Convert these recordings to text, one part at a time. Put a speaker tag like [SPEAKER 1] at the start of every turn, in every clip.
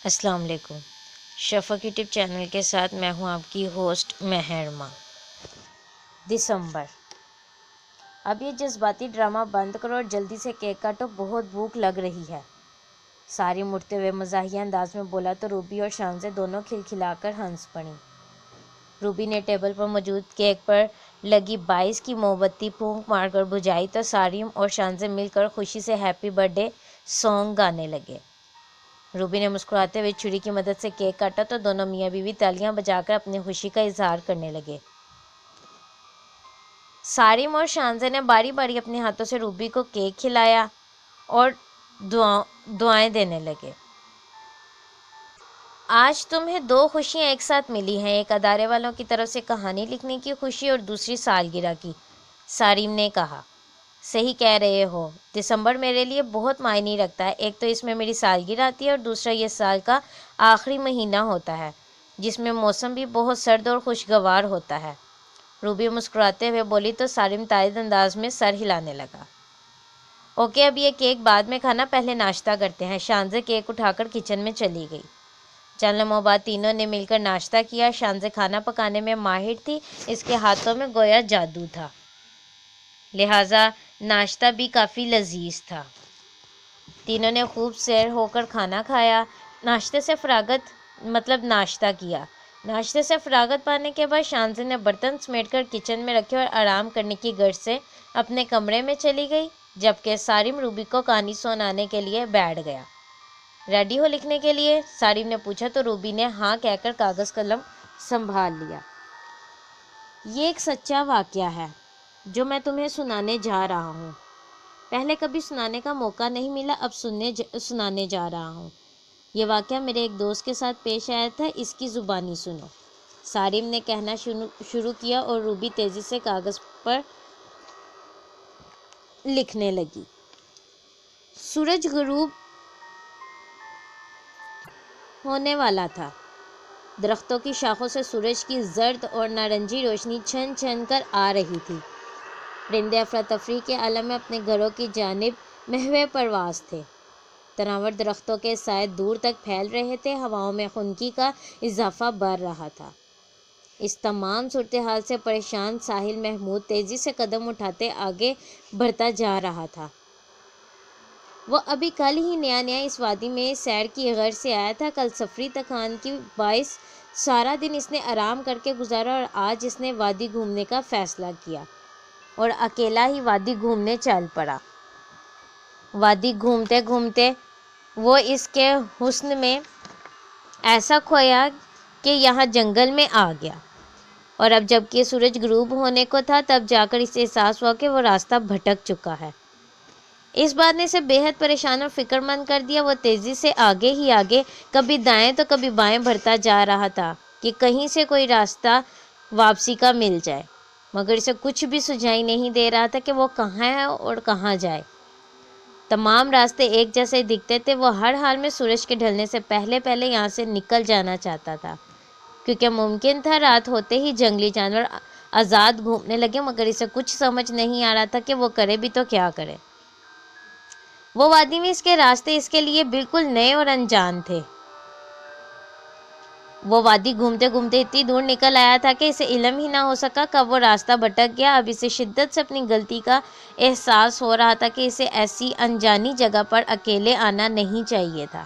[SPEAKER 1] السلام علیکم۔ شفق YouTube channel کے ساتھ میں ہوں آپ کی ہوسٹ مہرما۔ دسمبر۔ اب یہ جذباتی ڈرامہ بند کرو اور جلدی سے کیک کاٹو، بہت بھوک لگ رہی ہے۔ سارم اٹھتے ہوئے مزاحیہ انداز میں بولا تو روبی اور شانزے دونوں کھلکھلا کر ہنس پڑیں۔ روبی نے ٹیبل پر موجود کیک پر لگی 22 کی موم بتی پھونک مار کر بجھائی تو سارم اور شانزے مل کر خوشی سے ہیپی برتھ ڈے سانگ گانے لگے۔ روبی نے مسکراتے ہوئے چھری کی مدد سے کیک کاٹا تو دونوں میاں بیوی تالیاں بجا کر اپنی خوشی کا اظہار کرنے لگے۔ سارم اور شانزے نے باری باری اپنے ہاتھوں سے روبی کو کیک کھلایا اور دعائیں دینے لگے۔ آج تمہیں 2 خوشیاں ایک ساتھ ملی ہیں، ایک ادارے والوں کی طرف سے کہانی لکھنے کی خوشی اور دوسری سالگرہ کی، سارم نے کہا۔ صحیح کہہ رہے ہو، دسمبر میرے لیے بہت معنی رکھتا ہے۔ ایک تو اس میں میری سالگرہ آتی ہے اور دوسرا یہ سال کا آخری مہینہ ہوتا ہے جس میں موسم بھی بہت سرد اور خوشگوار ہوتا ہے۔ روبی مسکراتے ہوئے بولی تو سارم تائید انداز میں سر ہلانے لگا۔ اوکے، اب یہ کیک بعد میں کھانا، پہلے ناشتہ کرتے ہیں۔ شانزے کیک اٹھا کر کچن میں چلی گئی۔ چند لمحوں بعد تینوں نے مل کر ناشتہ کیا۔ شانزے کھانا پکانے میں ماہر تھی، اس کے ہاتھوں میں گویا جادو تھا، لہٰذا ناشتہ بھی کافی لذیذ تھا۔ تینوں نے خوب سیر ہو کر کھانا کھایا، ناشتے سے فراغت پانے کے بعد شانزے نے برتن سمیٹ کر کچن میں رکھے اور آرام کرنے کی غرض سے اپنے کمرے میں چلی گئی، جبکہ سارم روبی کو کہانی سنانے کے لیے بیٹھ گیا۔ ریڈی ہو لکھنے کے لیے؟ سارم نے پوچھا تو روبی نے ہاں کہہ کر کاغذ قلم سنبھال لیا۔ یہ ایک سچا واقعہ ہے جو میں تمہیں سنانے جا رہا ہوں۔ پہلے کبھی سنانے کا موقع نہیں ملا، اب سنانے جا رہا ہوں۔ یہ واقعہ میرے ایک دوست کے ساتھ پیش آیا تھا، اس کی زبانی سنو۔ سارم نے کہنا شروع کیا اور روبی تیزی سے کاغذ پر لکھنے لگی۔ سورج غروب ہونے والا تھا۔ درختوں کی شاخوں سے سورج کی زرد اور نارنجی روشنی چھن چھن کر آ رہی تھی۔ پرندے افراتفری کے عالم میں اپنے گھروں کی جانب محو پرواز تھے۔ تناور درختوں کے سائے دور تک پھیل رہے تھے، ہواؤں میں خنکی کا اضافہ بڑھ رہا تھا۔ اس تمام صورتحال سے پریشان ساحل محمود تیزی سے قدم اٹھاتے آگے بڑھتا جا رہا تھا۔ وہ ابھی کل ہی نیا اس وادی میں سیر کی غرض سے آیا تھا۔ کل سفری تھکان کی باعث سارا دن اس نے آرام کر کے گزارا اور آج اس نے وادی گھومنے کا فیصلہ کیا اور اکیلا ہی وادی گھومنے چل پڑا۔ وادی گھومتے گھومتے وہ اس کے حسن میں ایسا کھویا کہ یہاں جنگل میں آ گیا، اور اب جب کہ سورج غروب ہونے کو تھا تب جا کر اسے احساس ہوا کہ وہ راستہ بھٹک چکا ہے۔ اس بات نے اسے بے حد پریشان اور فکر مند کر دیا۔ وہ تیزی سے آگے ہی آگے، کبھی دائیں تو کبھی بائیں بڑھتا جا رہا تھا کہ کہیں سے کوئی راستہ واپسی کا مل جائے، مگر اسے کچھ بھی سجائی نہیں دے رہا تھا کہ وہ کہاں ہے اور کہاں جائے۔ تمام راستے ایک جیسے دکھتے تھے۔ وہ ہر حال میں سورج کے ڈھلنے سے پہلے یہاں سے نکل جانا چاہتا تھا، کیونکہ ممکن تھا رات ہوتے ہی جنگلی جانور آزاد گھومنے لگے، مگر اسے کچھ سمجھ نہیں آ رہا تھا کہ وہ کرے بھی تو کیا کرے۔ وہ وادی میں اس کے راستے اس کے لیے بالکل نئے اور انجان تھے۔ وہ وادی گھومتے گھومتے اتنی دور نکل آیا تھا کہ اسے علم ہی نہ ہو سکا کب وہ راستہ بھٹک گیا۔ اب اسے شدت سے اپنی غلطی کا احساس ہو رہا تھا کہ اسے ایسی انجانی جگہ پر اکیلے آنا نہیں چاہیے تھا۔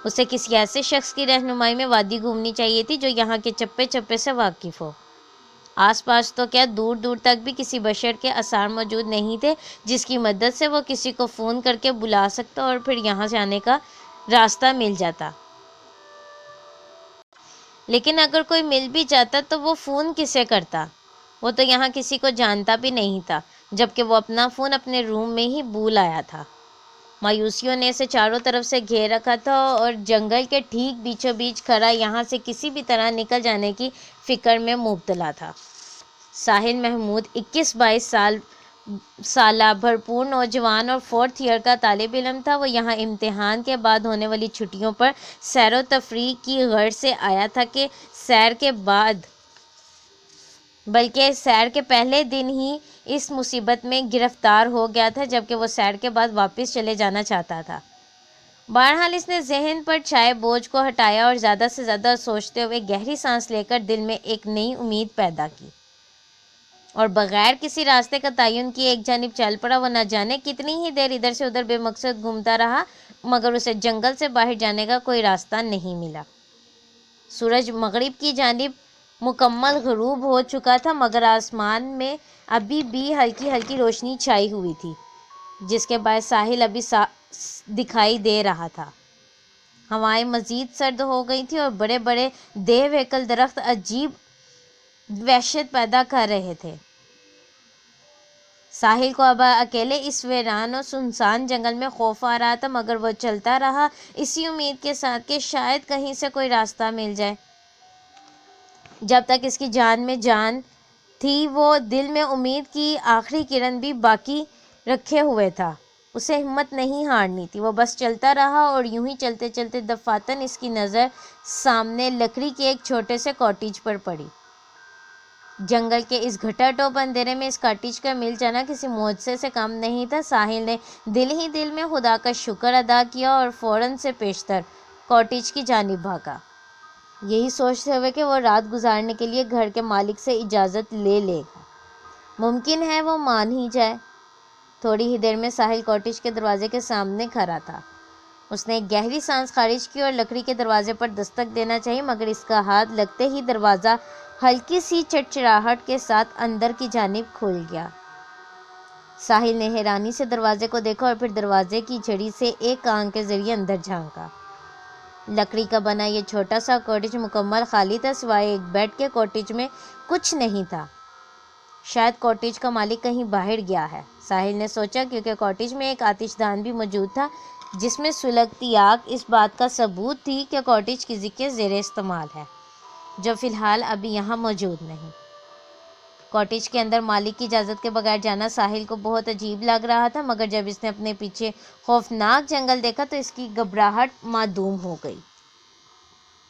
[SPEAKER 1] اسے کسی ایسے شخص کی رہنمائی میں وادی گھومنی چاہیے تھی جو یہاں کے چپے چپے سے واقف ہو۔ آس پاس تو کیا، دور دور تک بھی کسی بشر کے آثار موجود نہیں تھے جس کی مدد سے وہ کسی کو فون کر کے بلا سکتا اور پھر یہاں سے آنے کا راستہ مل جاتا۔ لیکن اگر کوئی مل بھی جاتا تو وہ فون کسے کرتا؟ وہ تو یہاں کسی کو جانتا بھی نہیں تھا، جبکہ وہ اپنا فون اپنے روم میں ہی بھول آیا تھا۔ مایوسیوں نے اسے چاروں طرف سے گھیر رکھا تھا اور جنگل کے ٹھیک بیچوں بیچ کھڑا یہاں سے کسی بھی طرح نکل جانے کی فکر میں مبتلا تھا۔ ساحل محمود 21-22 سالہ بھرپور نوجوان اور 4th ایئر کا طالب علم تھا۔ وہ یہاں امتحان کے بعد ہونے والی چھٹیوں پر سیر و تفریح کی غرض سے آیا تھا کہ سیر کے بعد بلکہ سیر کے پہلے دن ہی اس مصیبت میں گرفتار ہو گیا تھا، جبکہ وہ سیر کے بعد واپس چلے جانا چاہتا تھا۔ بہرحال اس نے ذہن پر چھائے بوجھ کو ہٹایا اور زیادہ سے زیادہ سوچتے ہوئے گہری سانس لے کر دل میں ایک نئی امید پیدا کی، اور بغیر کسی راستے کا تعین کیے ایک جانب چل پڑا۔ وہ نہ جانے کتنی ہی دیر ادھر سے ادھر بے مقصد گھومتا رہا، مگر اسے جنگل سے باہر جانے کا کوئی راستہ نہیں ملا۔ سورج مغرب کی جانب مکمل غروب ہو چکا تھا، مگر آسمان میں ابھی بھی ہلکی ہلکی روشنی چھائی ہوئی تھی، جس کے باعث ساحل ابھی دکھائی دے رہا تھا۔ ہوائیں مزید سرد ہو گئی تھیں اور بڑے بڑے دیو ہیکل درخت عجیب وحشت پیدا کر رہے تھے۔ ساحل کو اب اکیلے اس ویران و سنسان جنگل میں خوف آ رہا تھا، مگر وہ چلتا رہا اسی امید کے ساتھ کہ شاید کہیں سے کوئی راستہ مل جائے۔ جب تک اس کی جان میں جان تھی وہ دل میں امید کی آخری کرن بھی باقی رکھے ہوئے تھا۔ اسے ہمت نہیں ہارنی تھی، وہ بس چلتا رہا، اور یوں ہی چلتے چلتے دفعتاً اس کی نظر سامنے لکڑی کے ایک چھوٹے سے کاٹیج پر پڑی۔ جنگل کے اس گھٹا ٹوپ اندھیرے میں اس کاٹیج کا مل جانا کسی معجزے سے کم نہیں تھا۔ ساحل نے دل ہی دل میں خدا کا شکر ادا کیا اور فوراً سے پیشتر کاٹیج کی جانب بھاگا، یہی سوچتے ہوئے کہ وہ رات گزارنے کے لیے گھر کے مالک سے اجازت لے لے گا۔ ممکن ہے وہ مان ہی جائے۔ تھوڑی ہی دیر میں ساحل کاٹیج کے دروازے کے سامنے کھڑا تھا۔ اس نے ایک گہری سانس خارج کی اور لکڑی کے دروازے پر دستک دینا چاہی، مگر اس کا ہاتھ لگتے ہی دروازہ ہلکی سی چڑچڑاہٹ کے ساتھ اندر کی جانب کھل گیا۔ ساحل نے حیرانی سے دروازے کو دیکھا اور پھر دروازے کی جھڑی سے ایک آنکھ کے ذریعے اندر جھانکا۔ لکڑی کا بنا یہ چھوٹا سا کاٹیج مکمل خالی تھا، سوائے ایک بیڈ کے۔ کاٹیج میں کچھ نہیں تھا۔ شاید کاٹیج کا مالک کہیں باہر گیا ہے، ساحل نے سوچا، کیونکہ کاٹیج میں ایک آتش دان بھی موجود تھا جس میں سلگتی آگ اس بات کا ثبوت تھی کہ کاٹیج کسی کے زیر استعمال ہے، جو فی الحال ابھی یہاں موجود نہیں۔ کاٹیج کے اندر مالک کی اجازت کے بغیر جانا ساحل کو بہت عجیب لگ رہا تھا، مگر جب اس نے اپنے پیچھے خوفناک جنگل دیکھا تو اس کی گھبراہٹ معدوم ہو گئی۔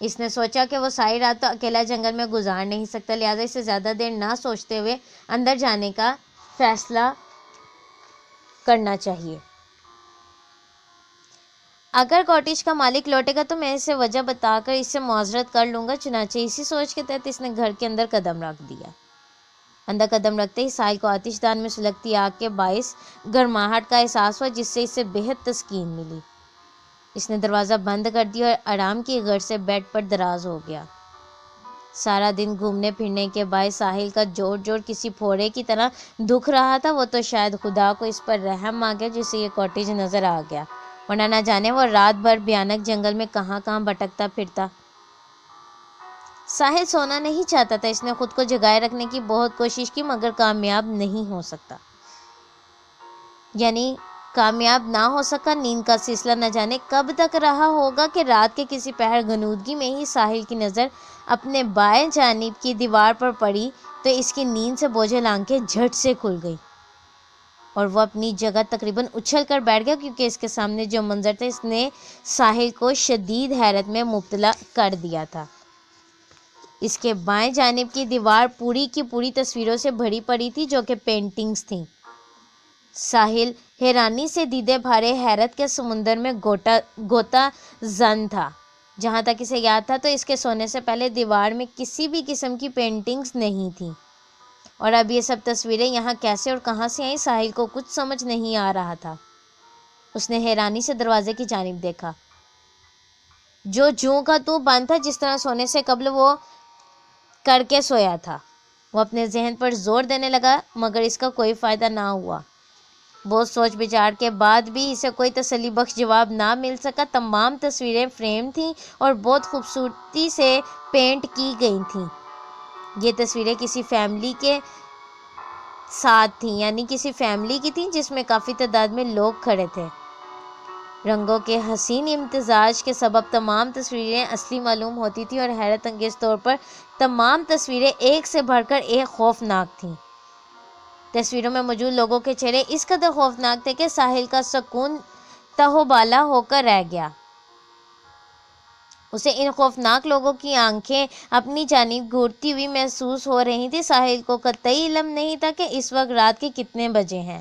[SPEAKER 1] اس نے سوچا کہ وہ ساری رات تو اکیلا جنگل میں گزار نہیں سکتا، لہٰذا اسے زیادہ دیر نہ سوچتے ہوئے اندر جانے کا فیصلہ کرنا چاہیے۔ اگر کاٹیج کا مالک لوٹے گا تو میں اسے وجہ بتا کر اس سے معذرت کر لوں گا۔ چنانچہ اسی سوچ کے تحت اس نے گھر کے اندر قدم رکھ دیا۔ اندر قدم رکھتے ہی ساحل کو آتش دان میں سلگتی آگ کے باعث گرماہٹ کا احساس ہوا، جس سے اسے بہت تسکین ملی۔ اس نے دروازہ بند کر دیا اور آرام کی غرض سے بیڈ پر دراز ہو گیا۔ سارا دن گھومنے پھرنے کے باعث ساحل کا جوڑ جوڑ کسی پھوڑے کی طرح دکھ رہا تھا۔ وہ تو شاید خدا کو اس پر رحم آ گیا جسے یہ کاٹیج نظر آ گیا، ورنہ نہ جانے وہ رات بھر بھیانک جنگل میں کہاں کہاں بھٹکتا پھرتا۔ ساحل سونا نہیں چاہتا تھا۔ اس نے خود کو جگائے رکھنے کی بہت کوشش کی، مگر کامیاب نہیں ہو سکتا، یعنی کامیاب نہ ہو سکا۔ نیند کا سلسلہ نہ جانے کب تک رہا ہوگا کہ رات کے کسی پہر غنودگی میں ہی ساحل کی نظر اپنے بائیں جانب کی دیوار پر پڑی تو اس کی نیند سے بوجھل آنکھیں جھٹ سے کھل گئی اور وہ اپنی جگہ تقریباً اچھل کر بیٹھ گیا، کیونکہ اس کے سامنے جو منظر تھا اس نے ساحل کو شدید حیرت میں مبتلا کر دیا تھا۔ اس کے بائیں جانب کی دیوار پوری کی پوری تصویروں سے بھری پڑی تھی، جو کہ پینٹنگز تھیں۔ ساحل حیرانی سے دیدے بھارے حیرت کے سمندر میں غوطہ زن تھا۔ جہاں تک اسے یاد تھا تو اس کے سونے سے پہلے دیوار میں کسی بھی قسم کی پینٹنگز نہیں تھیں، اور اب یہ سب تصویریں یہاں کیسے اور کہاں سے آئیں؟ ساحل کو کچھ سمجھ نہیں آ رہا تھا۔ اس نے حیرانی سے دروازے کی جانب دیکھا، جو جوں کا توں بند تھا، جس طرح سونے سے قبل وہ کر کے سویا تھا۔ وہ اپنے ذہن پر زور دینے لگا، مگر اس کا کوئی فائدہ نہ ہوا۔ بہت سوچ بچار کے بعد بھی اسے کوئی تسلی بخش جواب نہ مل سکا۔ تمام تصویریں فریم تھیں اور بہت خوبصورتی سے پینٹ کی گئی تھیں۔ یہ تصویریں کسی فیملی کے ساتھ تھیں، یعنی کسی فیملی کی تھیں جس میں کافی تعداد میں لوگ کھڑے تھے۔ رنگوں کے حسین امتزاج کے سبب تمام تصویریں اصلی معلوم ہوتی تھیں، اور حیرت انگیز طور پر تمام تصویریں ایک سے بڑھ کر ایک خوفناک تھیں۔ تصویروں میں موجود لوگوں کے چہرے اس قدر خوفناک تھے کہ ساحل کا سکون تہو بالا ہو کر رہ گیا۔ اسے ان خوفناک لوگوں کی آنکھیں اپنی جانب گھورتی ہوئی محسوس ہو رہی تھیں۔ ساحل کو قطعی علم نہیں تھا کہ اس وقت رات کے کتنے بجے ہیں۔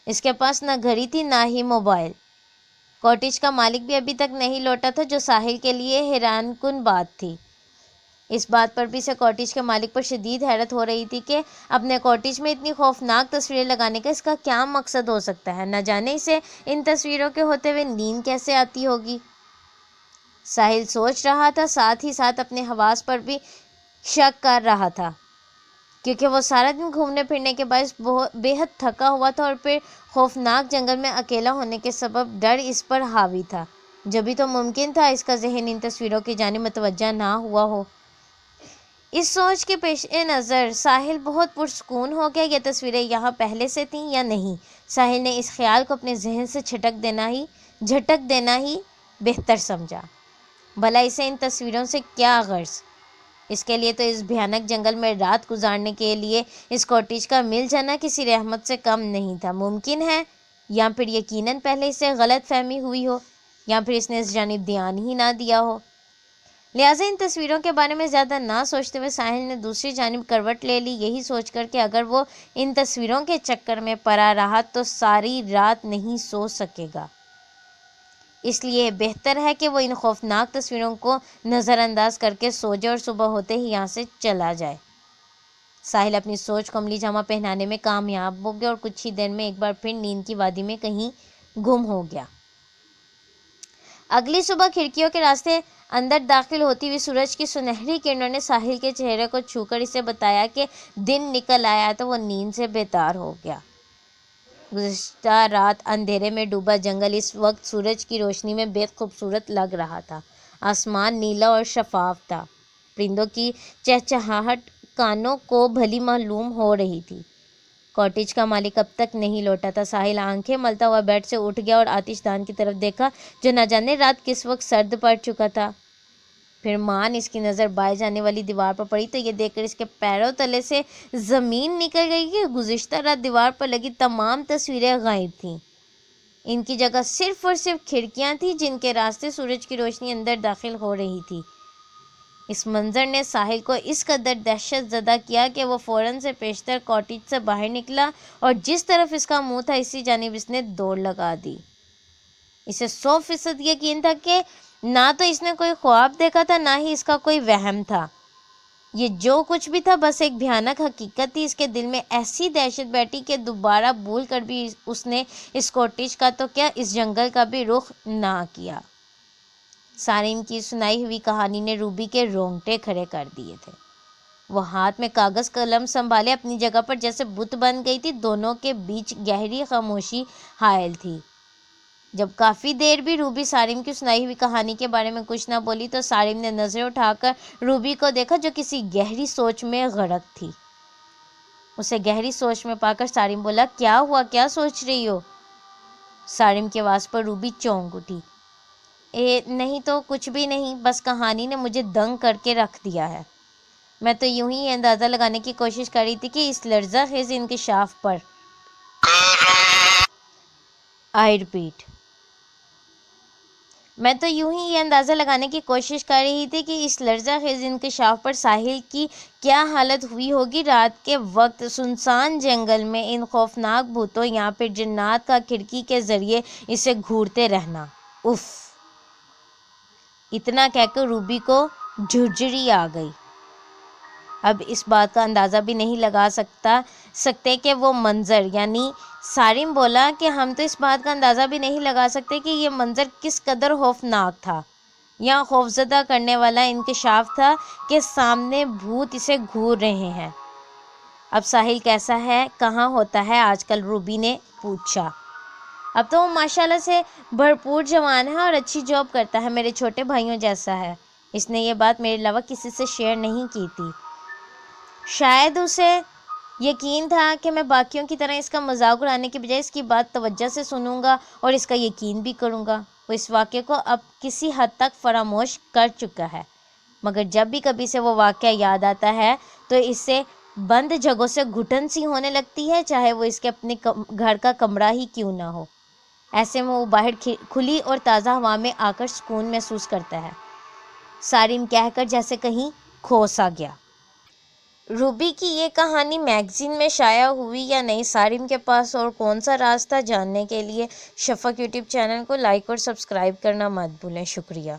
[SPEAKER 1] اس کے پاس نہ گھڑی تھی نہ ہی موبائل۔ کاٹیج کا مالک بھی ابھی تک نہیں لوٹا تھا، جو ساحل کے لیے حیران کن بات تھی۔ اس بات پر بھی اسے کاٹیج کے مالک پر شدید حیرت ہو رہی تھی کہ اپنے کاٹیج میں اتنی خوفناک تصویریں لگانے کا اس کا کیا مقصد ہو سکتا ہے، نہ جانے اسے ان تصویروں کے ہوتے ہوئے نیند کیسے آتی ہوگی۔ ساحل سوچ رہا تھا، ساتھ ہی ساتھ اپنے حواس پر بھی شک کر رہا تھا، کیونکہ وہ سارا دن گھومنے پھرنے کے باعث بے حد تھکا ہوا تھا، اور پھر خوفناک جنگل میں اکیلا ہونے کے سبب ڈر اس پر حاوی تھا۔ جبھی تو ممکن تھا اس کا ذہن ان تصویروں کی جانب متوجہ نہ ہوا ہو۔ اس سوچ کے پیش نظر ساحل بہت پرسکون ہو گیا۔ یہ تصویریں یہاں پہلے سے تھیں یا نہیں؟ ساحل نے اس خیال کو اپنے ذہن سے جھٹک دینا ہی بہتر سمجھا۔ بھلا اسے ان تصویروں سے کیا غرض؟ اس کے لیے تو اس بھیانک جنگل میں رات گزارنے کے لیے اس کاٹیج کا مل جانا کسی رحمت سے کم نہیں تھا۔ ممکن ہے، یا پھر یقیناً پہلے اسے غلط فہمی ہوئی ہو، یا پھر اس نے اس جانب دھیان ہی نہ دیا ہو۔ لہٰذا ان تصویروں کے بارے میں زیادہ نہ سوچتے ہوئے ساحل نے دوسری جانب کروٹ لے لی، یہی سوچ کر کہ اگر وہ ان تصویروں کے چکر میں پڑا رہا تو ساری رات نہیں سو سکے گا، اس لیے بہتر ہے کہ وہ ان خوفناک تصویروں کو نظر انداز کر کے سو جائے اور صبح ہوتے ہی یہاں سے چلا جائے۔ ساحل اپنی سوچ کو عملی جامہ پہنانے میں کامیاب ہو گیا اور کچھ ہی دیر میں ایک بار پھر نیند کی وادی میں کہیں گم ہو گیا۔ اگلی صبح کھڑکیوں کے راستے اندر داخل ہوتی ہوئی سورج کی سنہری کرنوں نے ساحل کے چہرے کو چھو کر اسے بتایا کہ دن نکل آیا، تو وہ نیند سے بیدار ہو گیا۔ گزشتہ رات اندھیرے میں ڈوبا جنگل اس وقت سورج کی روشنی میں بے خوبصورت لگ رہا تھا۔ آسمان نیلا اور شفاف تھا، پرندوں کی چہچہاہٹ کانوں کو بھلی معلوم ہو رہی تھی۔ کاٹیج کا مالک اب تک نہیں لوٹا تھا۔ ساحل آنکھیں ملتا ہوا بیڈ سے اٹھ گیا اور آتش دان کی طرف دیکھا، جو نہ جانے رات کس وقت سرد پڑ چکا تھا۔ پھر مان اس کی نظر بائیں جانے والی دیوار پر پڑی تو یہ دیکھ کر اس کے پیروں تلے سے زمین نکل گئی کہ گزشتہ رات دیوار پر لگی تمام تصویریں غائب تھیں۔ ان کی جگہ صرف اور صرف کھڑکیاں تھیں جن کے راستے سورج کی روشنی اندر داخل ہو رہی تھی۔ اس منظر نے ساحل کو اس قدر دہشت زدہ کیا کہ وہ فوراً سے پیشتر کاٹیج سے باہر نکلا اور جس طرف اس کا منہ تھا اسی جانب اس نے دوڑ لگا دی۔ اسے 100% یقین تھا کہ نہ تو اس نے کوئی خواب دیکھا تھا، نہ ہی اس کا کوئی وہم تھا۔ یہ جو کچھ بھی تھا بس ایک بھیانک حقیقت تھی۔ اس کے دل میں ایسی دہشت بیٹھی کہ دوبارہ بھول کر بھی اس نے اس کاٹیج کا تو کیا اس جنگل کا بھی رخ نہ کیا۔ سارم کی سنائی ہوئی کہانی نے روبی کے رونگٹے کھڑے کر دیے تھے۔ وہ ہاتھ میں کاغذ قلم سنبھالے اپنی جگہ پر جیسے بت بن گئی تھی۔ دونوں کے بیچ گہری خاموشی حائل تھی۔ جب کافی دیر بھی روبی سارم کی سنائی ہوئی کہانی کے بارے میں کچھ نہ بولی تو سارم نے نظریں اٹھا کر روبی کو دیکھا، جو کسی گہری سوچ میں غرق تھی۔ اسے گہری سوچ میں پا کر سارم بولا، کیا ہوا، کیا سوچ رہی ہو؟ سارم کی آواز پر روبی چونک اٹھی۔ نہیں تو کچھ بھی نہیں، بس کہانی نے مجھے دنگ کر کے رکھ دیا ہے۔ میں تو یوں ہی یہ اندازہ لگانے کی کوشش کر رہی تھی کہ اس لرزہ خیز انکشاف پر آئی ریپیٹ میں تو یوں ہی یہ اندازہ لگانے کی کوشش کر رہی تھی کہ اس لرزہ خیز انکشاف پر ساحل کی کیا حالت ہوئی ہوگی رات کے وقت سنسان جنگل میں، ان خوفناک بھوتوں یا پھر جنات کا کھڑکی کے ذریعے اسے گھورتے رہنا۔ اف! اتنا کہہ کر روبی کو جھرجھری آ گئی۔ اب اس بات کا اندازہ بھی نہیں لگا سکتے کہ وہ منظر، یعنی سارم بولا کہ ہم تو اس بات کا اندازہ بھی نہیں لگا سکتے کہ یہ منظر کس قدر خوفناک تھا یا خوفزدہ کرنے والا انکشاف تھا کہ سامنے بھوت اسے گھور رہے ہیں۔ اب ساحل کیسا ہے، کہاں ہوتا ہے آج کل؟ روبی نے پوچھا۔ اب تو وہ ماشاءاللہ سے بھرپور جوان ہے اور اچھی جاب کرتا ہے، میرے چھوٹے بھائیوں جیسا ہے۔ اس نے یہ بات میرے علاوہ کسی سے شیئر نہیں کی تھی۔ شاید اسے یقین تھا کہ میں باقیوں کی طرح اس کا مذاق اڑانے کے بجائے اس کی بات توجہ سے سنوں گا اور اس کا یقین بھی کروں گا۔ وہ اس واقعے کو اب کسی حد تک فراموش کر چکا ہے، مگر جب بھی کبھی سے وہ واقعہ یاد آتا ہے تو اس سے بند جگہوں سے گھٹن سی ہونے لگتی ہے، چاہے وہ اس کے اپنے گھر کا کمرہ ہی کیوں نہ ہو۔ ایسے میں وہ باہر کھلی اور تازہ ہوا میں آ کر سکون محسوس کرتا ہے۔ سارم کہہ کر جیسے کہیں کھو سا گیا۔ روبی کی یہ کہانی میگزین میں شائع ہوئی یا نہیں، صارم کے پاس اور کون سا راز تھا، جاننے کے لیے شفق یوٹیوب چینل کو لائک اور سبسکرائب کرنا مت بھولیں۔ شکریہ۔